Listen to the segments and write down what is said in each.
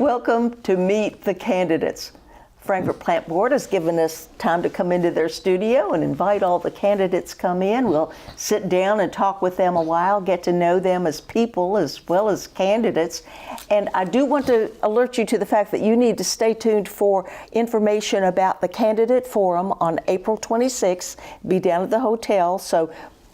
Welcome to Meet the Candidates. Frankfort Plant Board has given us time to come into their studio and invite all the candidates come in. We'll sit down and talk with them a while, get to know them as people as well as candidates. And I do want to alert you to the fact that you need to stay tuned for information about the candidate forum on April 26th. Be down at the hotel, so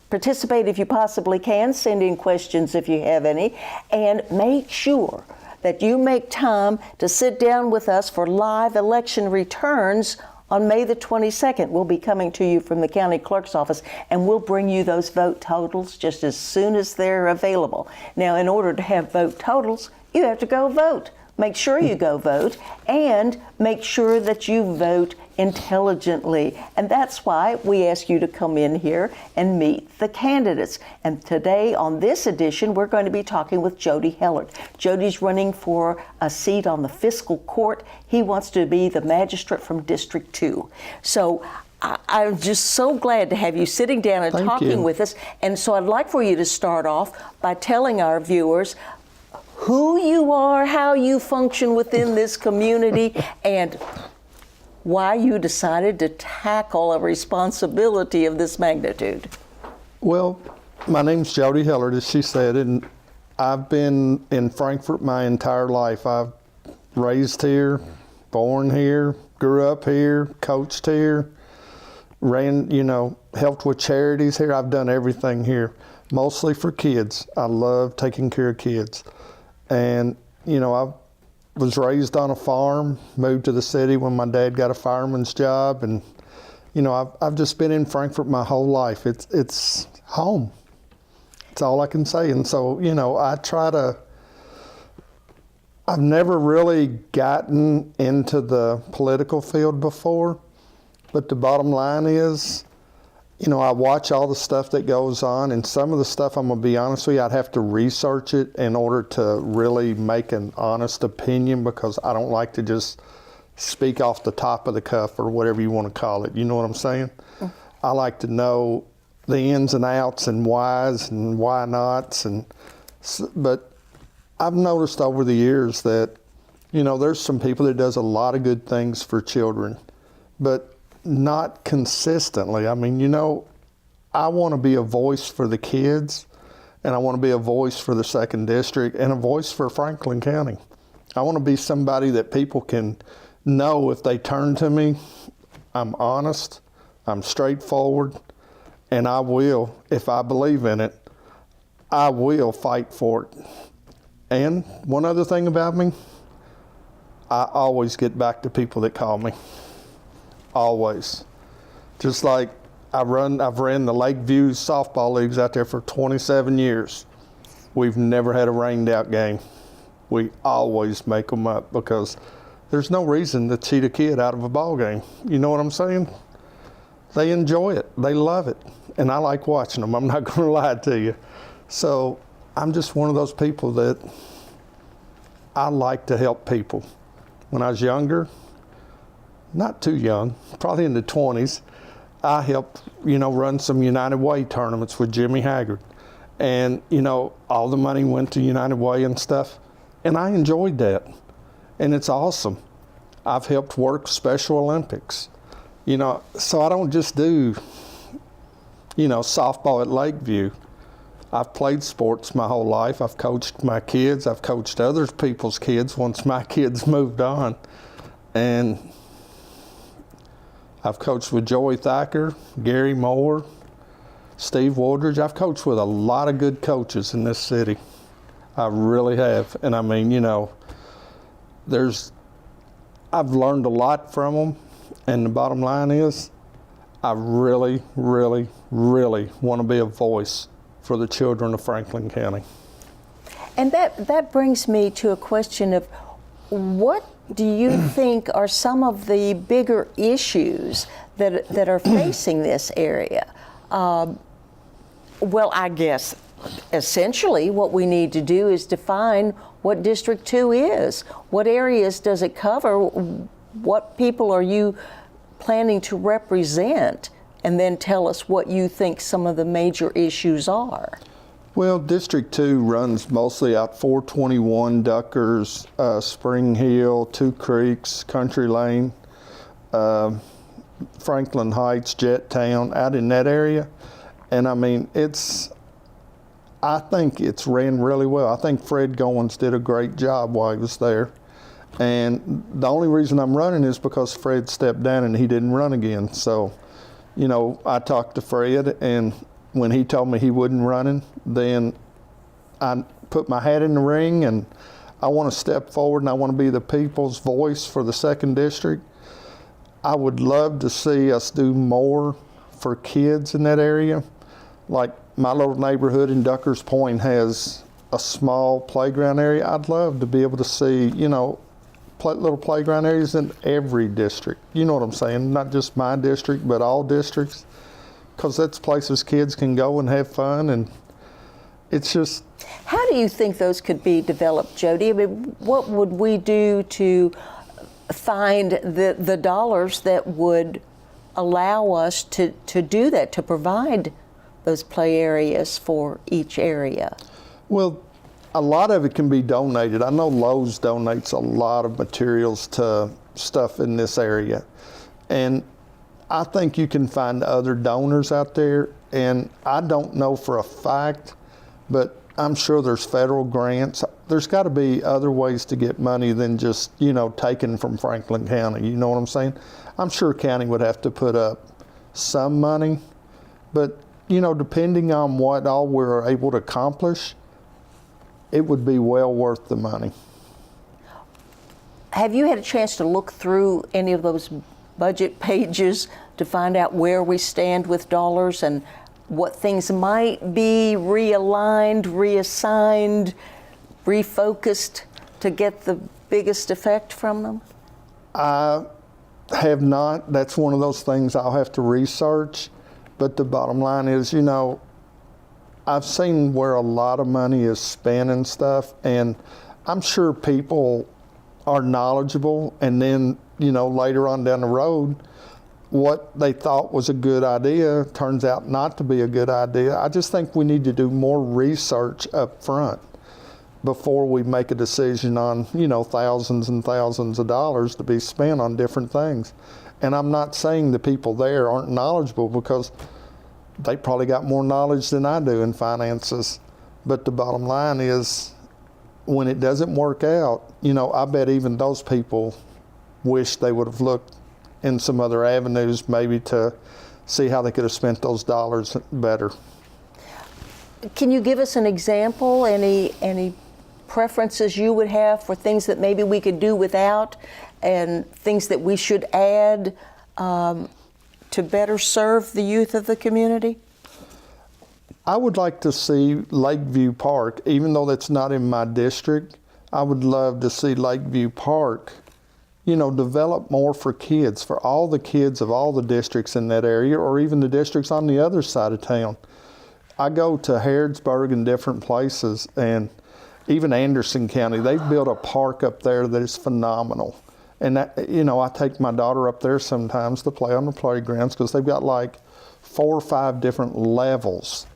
participate if you possibly can. Send in questions if you have any, and make sure that you make time to sit down with us for live election returns on May the 22nd. We'll be coming to you from the county clerk's office, and we'll bring you those vote totals just as soon as they're available. Now, in order to have vote totals, you have to go vote. Make sure you go vote, and make sure that you vote intelligently. And that's why we ask you to come in here and meet the candidates. And today on this edition, we're going to be talking with Jody Hellard. Jody's running for a seat on the fiscal court. He wants to be the magistrate from District 2. So I'm just so glad to have you sitting down and talking with us. And so I'd like for you to start off by telling our viewers who you are, how you function within this community, and why you decided to tackle a responsibility of this magnitude. Well, my name's Jody Hellard, as she said, and I've been in Frankfort my entire life. I've raised here, born here, grew up here, coached here, ran, helped with charities here. I've done everything here, mostly for kids. I love taking care of kids. And, I was raised on a farm, moved to the city when my dad got a fireman's job. And, I've just been in Frankfort my whole life. It's home. It's all I can say. And so, I've never really gotten into the political field before. But the bottom line is, I watch all the stuff that goes on, and some of the stuff, I'm going to be honest with you, I'd have to research it in order to really make an honest opinion, because I don't like to just speak off the top of the cuff or whatever you want to call it. You know what I'm saying? I like to know the ins and outs and whys and why nots. But I've noticed over the years that, there's some people that does a lot of good things for children, but not consistently. I want to be a voice for the kids, and I want to be a voice for the 2nd District, and a voice for Franklin County. I want to be somebody that people can know if they turn to me, I'm honest, I'm straightforward, and I will, if I believe in it, I will fight for it. And one other thing about me, I always get back to people that call me. Always. Just like I've ran the Lakeview softball leagues out there for 27 years. We've never had a rained out game. We always make them up, because there's no reason to cheat a kid out of a ball game. You know what I'm saying? They enjoy it. They love it. And I like watching them. I'm not going to lie to you. So I'm just one of those people that I like to help people. When I was younger, not too young, probably in the 20s, I helped, run some United Way tournaments with Jimmy Haggard. And, all the money went to United Way and stuff. And I enjoyed that. And it's awesome. I've helped work Special Olympics. So I don't just do, softball at Lakeview. I've played sports my whole life. I've coached my kids. I've coached other people's kids once my kids moved on. And I've coached with Joey Thacker, Gary Moore, Steve Wardridge. I've coached with a lot of good coaches in this city. I really have. And I've learned a lot from them. And the bottom line is, I really, really, really want to be a voice for the children of Franklin County. And that brings me to a question of, what do you think are some of the bigger issues that are facing this area? Well, I guess essentially what we need to do is define what District 2 is. What areas does it cover? What people are you planning to represent? And then tell us what you think some of the major issues are. Well, District 2 runs mostly out 421, Duckers, Spring Hill, Two Creeks, Country Lane, Franklin Heights, Jet Town, out in that area. And I mean, I think it's ran really well. I think Fred Goins did a great job while he was there. And the only reason I'm running is because Fred stepped down and he didn't run again. So, you know, I talked to Fred, and when he told me he wasn't running, then I put my hat in the ring, and I want to step forward and I want to be the people's voice for the 2nd District. I would love to see us do more for kids in that area. Like my little neighborhood in Duckers Point has a small playground area. I'd love to be able to see, you know, little playground areas in every district. You know what I'm saying? Not just my district, but all districts. Because that's places kids can go and have fun, and it's just... How do you think those could be developed, Jody? I mean, what would we do to find the dollars that would allow us to do that, to provide those play areas for each area? Well, a lot of it can be donated. I know Lowe's donates a lot of materials to stuff in this area. And I think you can find other donors out there, and I don't know for a fact, but I'm sure there's federal grants. There's got to be other ways to get money than just, you know, taken from Franklin County. You know what I'm saying? I'm sure county would have to put up some money, but, you know, depending on what all we're able to accomplish, it would be well worth the money. Have you had a chance to look through any of those budget pages to find out where we stand with dollars and what things might be realigned, reassigned, refocused to get the biggest effect from them? I have not. That's one of those things I'll have to research. But the bottom line is, you know, I've seen where a lot of money is spent and stuff, and I'm sure people are knowledgeable, and then, you know, later on down the road, what they thought was a good idea turns out not to be a good idea. I just think we need to do more research up front before we make a decision on, you know, thousands and thousands of dollars to be spent on different things. And I'm not saying the people there aren't knowledgeable, because they probably got more knowledge than I do in finances. But the bottom line is, when it doesn't work out, you know, I bet even those people wish they would have looked in some other avenues, maybe to see how they could have spent those dollars better. Can you give us an example? Any preferences you would have for things that maybe we could do without, and things that we should add to better serve the youth of the community? I would like to see Lakeview Park, even though that's not in my district. I would love to see Lakeview Park, you know, develop more for kids, for all the kids of all the districts in that area, or even the districts on the other side of town. I go to Harrodsburg and different places, and even Anderson County, they've built a park up there that is phenomenal. And that, you know, I take my daughter up there sometimes to play on the playgrounds, because they've got like 4 or 5 different levels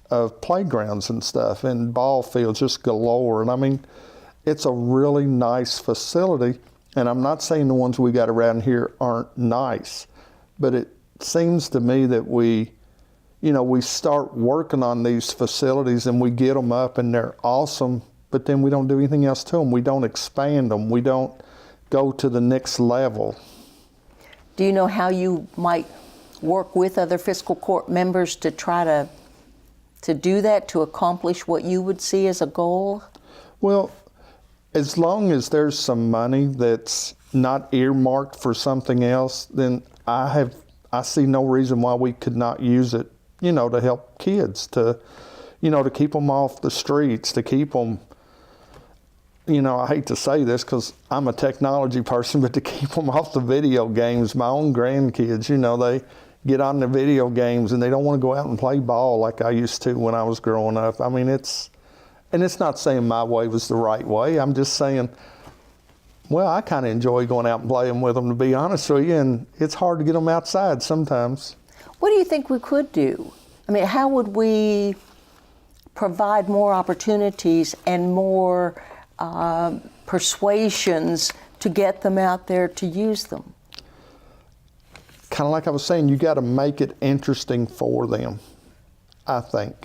of playgrounds and stuff, and ball fields just galore. And I mean, it's a really nice facility. And I'm not saying the ones we got around here aren't nice, but it seems to me that we start working on these facilities and we get them up and they're awesome, but then we don't do anything else to them. We don't expand them. We don't go to the next level. Do you know how you might work with other fiscal court members to try to do that, to accomplish what you would see as a goal? Well, as long as there's some money that's not earmarked for something else, then I see no reason why we could not use it, you know, to help kids, to keep them off the streets, to keep them, you know, I hate to say this because I'm a technology person, but to keep them off the video games. My own grandkids, you know, they get on the video games and they don't want to go out and play ball like I used to when I was growing up. I mean, it's not saying my way was the right way. I'm just saying, well, I kind of enjoy going out and playing with them, to be honest with you, and it's hard to get them outside sometimes. What do you think we could do? I mean, how would we provide more opportunities and more persuasions to get them out there to use them? Kind of like I was saying, you got to make it interesting for them, I think.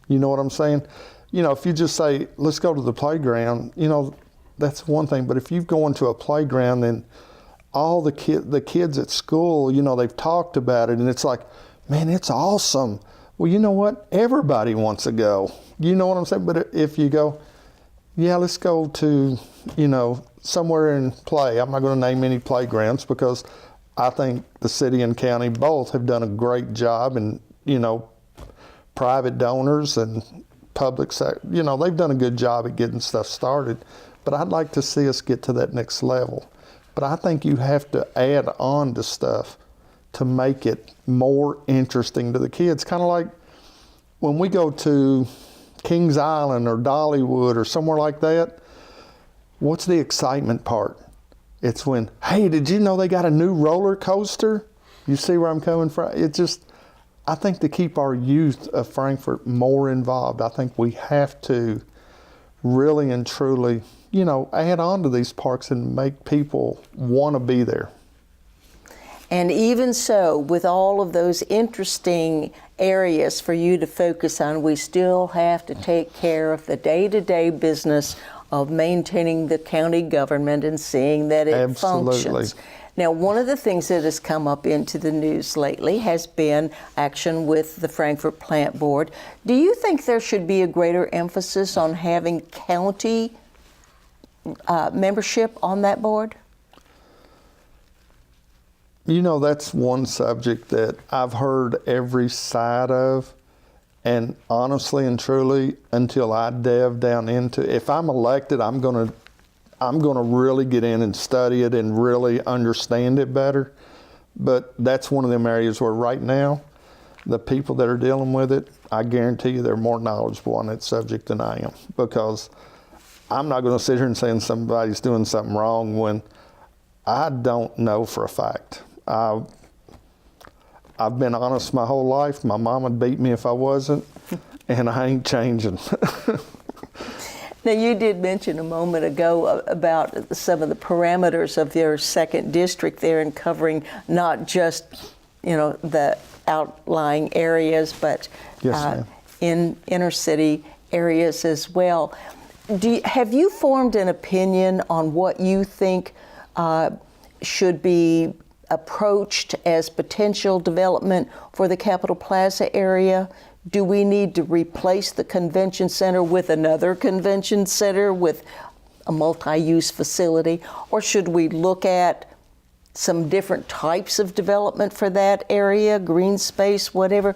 You know what I'm saying? You know, if you just say, let's go to the playground, you know, that's one thing. But if you go into a playground, then all the kids at school, you know, they've talked about it, and it's like, man, it's awesome. Well, you know what? Everybody wants to go. You know what I'm saying? But if you go, yeah, let's go to, you know, somewhere and play. I'm not going to name any playgrounds because I think the city and county both have done a great job, and, you know, private donors and public sector, you know, they've done a good job at getting stuff started. But I'd like to see us get to that next level. But I think you have to add on to stuff to make it more interesting to the kids. Kind of like when we go to Kings Island or Dollywood or somewhere like that, what's the excitement part? It's when, hey, did you know they got a new roller coaster? You see where I'm coming from? It just, I think to keep our youth of Frankfort more involved, I think we have to really and truly, you know, add on to these parks and make people want to be there. And even so, with all of those interesting areas for you to focus on, we still have to take care of the day-to-day business of maintaining the county government and seeing that it Absolutely. functions. Now, one of the things that has come up into the news lately has been action with the Frankfort Plant Board. Do you think there should be a greater emphasis on having county membership on that board? You know, that's one subject that I've heard every side of, and honestly and truly, until I delve down into, if I'm elected, I'm gonna really get in and study it and really understand it better. But that's one of them areas where right now, the people that are dealing with it, I guarantee you they're more knowledgeable on that subject than I am, because I'm not going to sit here and say somebody's doing something wrong when I don't know for a fact. I've been honest my whole life. My mom would beat me if I wasn't, and I ain't changing. Now, you did mention a moment ago about some of the parameters of your second district there, and covering not just, you know, the outlying areas, but Yes, in inner city areas as well. Have you formed an opinion on what you think should be approached as potential development for the Capitol Plaza area? Do we need to replace the convention center with another convention center with a multi-use facility? Or should we look at some different types of development for that area, green space, whatever?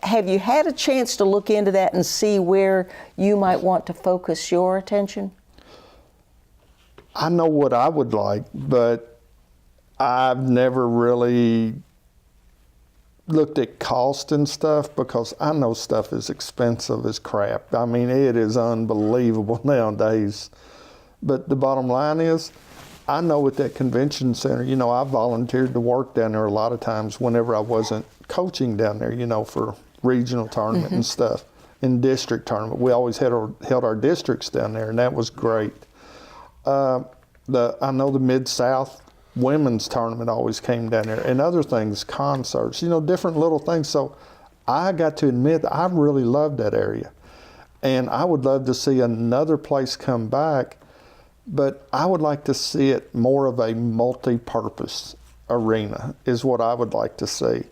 Have you had a chance to look into that and see where you might want to focus your attention? I know what I would like, but I've never really looked at cost and stuff, because I know stuff is expensive as crap. I mean, it is unbelievable nowadays. But the bottom line is, I know at that convention center, you know, I volunteered to work down there a lot of times whenever I wasn't coaching down there, you know, for regional tournament and stuff, and district tournament. We always held our districts down there, and that was great. I know the Mid-South women's tournament always came down there, and other things, concerts, you know, different little things. So I got to admit that I really loved that area, and I would love to see another place come back, but I would like to see it more of a multi-purpose arena is what I would like to see.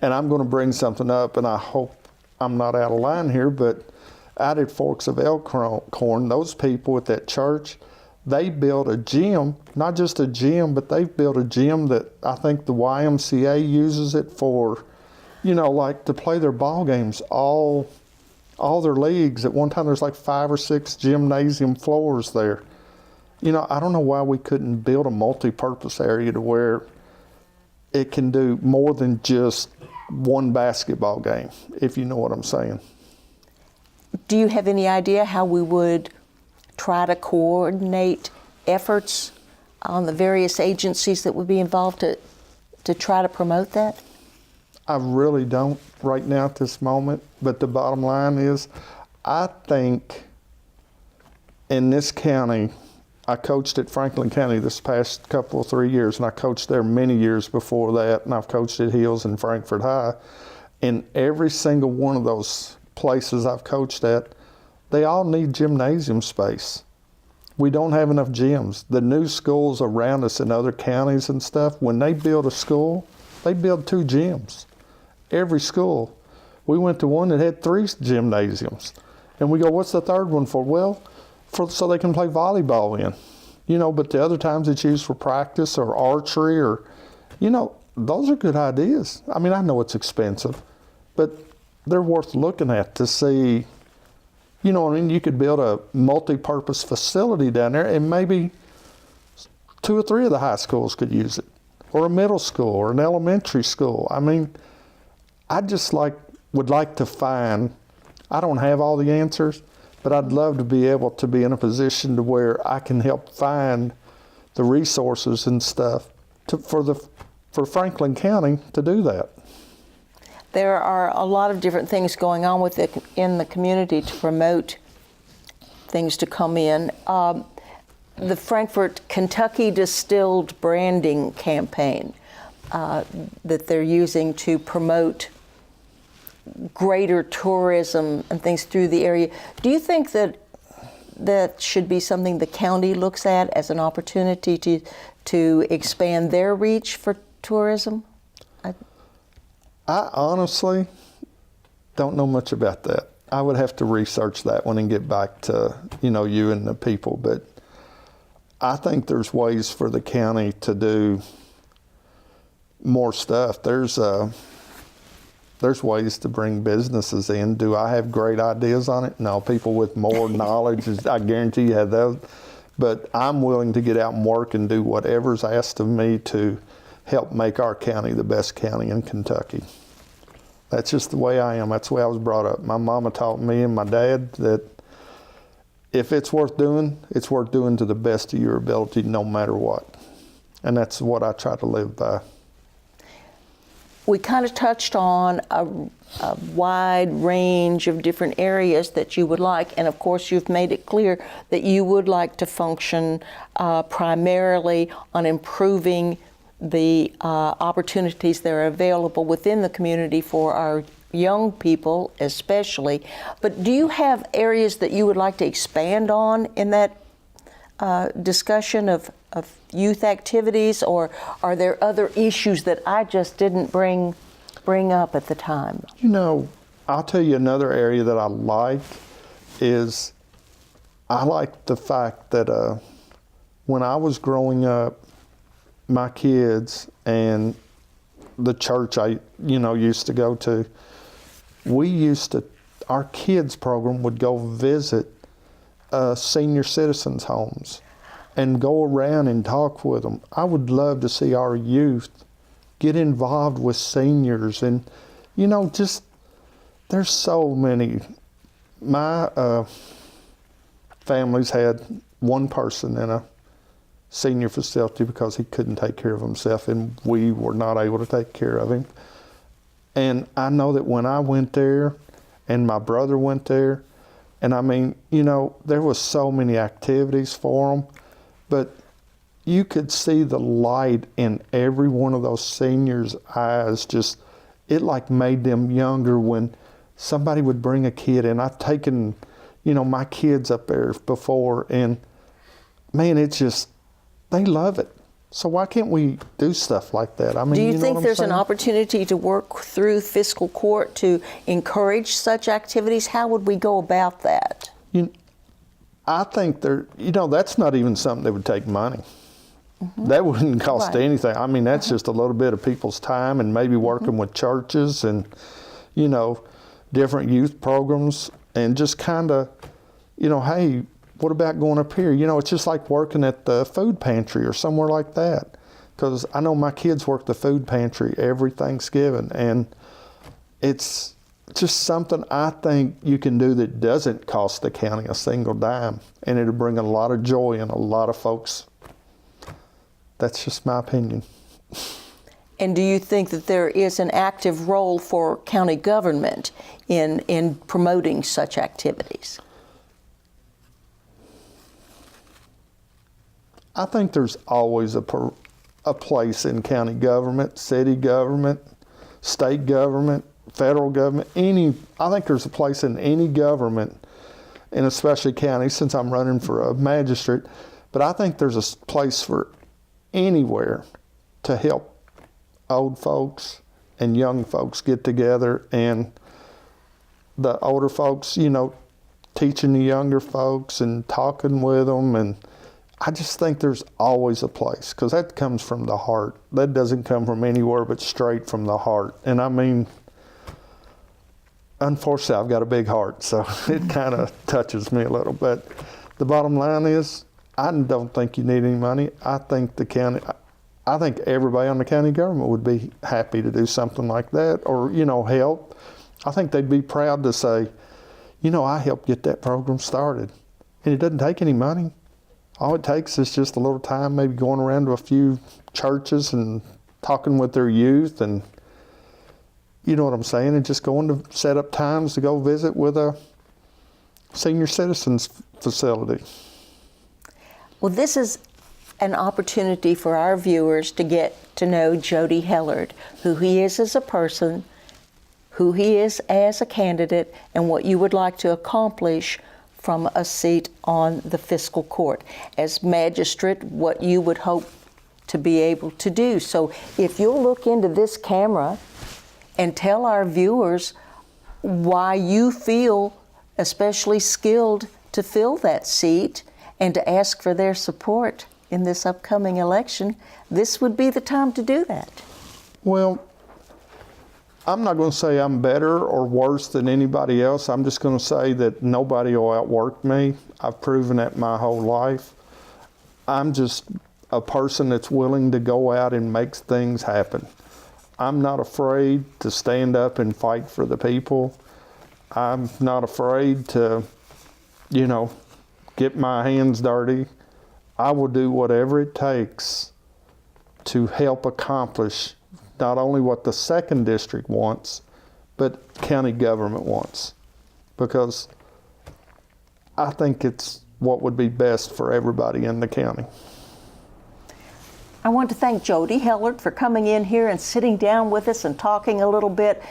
And I'm going to bring something up, and I hope I'm not out of line here, but out at Forks of Elkhorn, those people at that church, they built a gym, not just a gym, but they've built a gym that I think the YMCA uses it for, you know, like to play their ball games, all their leagues. At one time, there's like 5 or 6 gymnasium floors there. You know, I don't know why we couldn't build a multi-purpose area to where it can do more than just one basketball game, if you know what I'm saying. Do you have any idea how we would try to coordinate efforts on the various agencies that would be involved to try to promote that? I really don't right now at this moment, but the bottom line is I think in this county, I coached at Franklin County this past couple of 3 years, and I coached there many years before that, and I've coached at Hills and Frankfort High. In every single one of those places I've coached at, they all need gymnasium space. We don't have enough gyms. The new schools around us in other counties and stuff, when they build a school, they build 2 gyms. Every school. We went to one that had 3 gymnasiums. And we go, what's the third one for? Well, so they can play volleyball in. You know, but the other times it's used for practice or archery or, you know, those are good ideas. I mean, I know it's expensive, but they're worth looking at to see, you know what I mean? You could build a multi-purpose facility down there and maybe 2 or 3 of the high schools could use it, or a middle school or an elementary school. I mean, I just would like to find, I don't have all the answers, but I'd love to be able to be in a position to where I can help find the resources and stuff for Franklin County to do that. There are a lot of different things going on in the community to promote things to come in. The Frankfort Kentucky Distilled branding campaign that they're using to promote greater tourism and things through the area. Do you think that should be something the county looks at as an opportunity to expand their reach for tourism? I honestly don't know much about that. I would have to research that one and get back to, you know, you and the people. But I think there's ways for the county to do more stuff. There's ways to bring businesses in. Do I have great ideas on it? No, people with more knowledge, I guarantee you have those. But I'm willing to get out and work and do whatever's asked of me to help make our county the best county in Kentucky. That's just the way I am. That's the way I was brought up. My mama taught me and my dad that if it's worth doing to the best of your ability no matter what. And that's what I try to live by. We kind of touched on a wide range of different areas that you would like, and of course you've made it clear that you would like to function primarily on improving the opportunities that are available within the community for our young people especially. But do you have areas that you would like to expand on in that discussion of youth activities, or are there other issues that I just didn't bring up at the time? You know, I'll tell you another area that I like is I like the fact that when I was growing up, my kids and the church I used to go to, our kids program would go visit senior citizens' homes and go around and talk with them. I would love to see our youth get involved with seniors and, you know, just, there's so many. My family's had one person in a senior facility because he couldn't take care of himself and we were not able to take care of him. And I know that when I went there and my brother went there, and I mean, you know, there was so many activities for them, but you could see the light in every one of those seniors' eyes. Just, it like made them younger when somebody would bring a kid in. I've taken, you know, my kids up there before, and man, it's just, they love it. So why can't we do stuff like that? I mean, do you know think what I'm there's saying? an opportunity to work through fiscal court to encourage such activities? How would we go about that? I think that's not even something that would take money. Mm-hmm. That wouldn't cost anything. I mean, that's just a little bit of people's time and maybe working with churches and, you know, different youth programs and just kind of, you know, hey, what about going up here? You know, it's just like working at the food pantry or somewhere like that. Because I know my kids work the food pantry every Thanksgiving, and it's just something I think you can do that doesn't cost the county a single dime, and it'll bring a lot of joy in a lot of folks. That's just my opinion. And do you think that there is an active role for county government in promoting such activities? I think there's always a place in county government, city government, state government, federal government, I think there's a place in any government, and especially county, since I'm running for a magistrate, but I think there's a place for anywhere to help old folks and young folks get together, and the older folks, teaching the younger folks and talking with them. And I just think there's always a place, because that comes from the heart. That doesn't come from anywhere but straight from the heart. And I mean, unfortunately, I've got a big heart, so it kind of touches me a little. But the bottom line is, I don't think you need any money. I think everybody on the county government would be happy to do something like that, or, help. I think they'd be proud to say, I helped get that program started. And it doesn't take any money. All it takes is just a little time, maybe going around to a few churches and talking with their youth, and you know what I'm saying, and just going to set up times to go visit with a senior citizens facility. Well, this is an opportunity for our viewers to get to know Jody Hellard, who he is as a person, who he is as a candidate, and what you would like to accomplish from a seat on the fiscal court. As magistrate, what you would hope to be able to do. So if you'll look into this camera and tell our viewers why you feel especially skilled to fill that seat and to ask for their support in this upcoming election, this would be the time to do that. Well, I'm not going to say I'm better or worse than anybody else. I'm just going to say that nobody will outwork me. I've proven that my whole life. I'm just a person that's willing to go out and make things happen. I'm not afraid to stand up and fight for the people. I'm not afraid to, get my hands dirty. I will do whatever it takes to help accomplish not only what the 2nd District wants, but county government wants. Because I think it's what would be best for everybody in the county. I want to thank Jody Hellard for coming in here and sitting down with us and talking a little bit,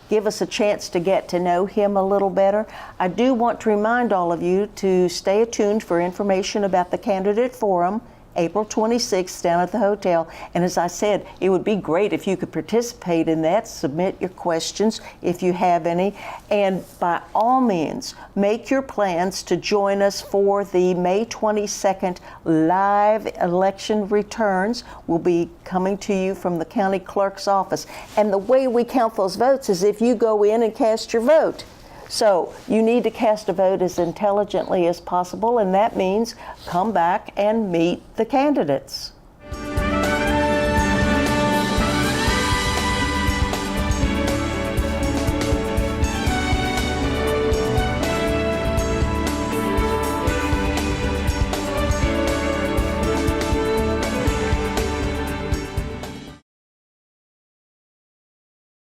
give us a chance to get to know him a little better. I do want to remind all of you to stay attuned for information about the Candidate Forum, April 26th down at the hotel. And as I said, it would be great if you could participate in that, submit your questions if you have any, and by all means, make your plans to join us for the May 22nd live election returns. We'll be coming to you from the county clerk's office. And the way we count those votes is if you go in and cast your vote. So you need to cast a vote as intelligently as possible, and that means come back and meet the candidates.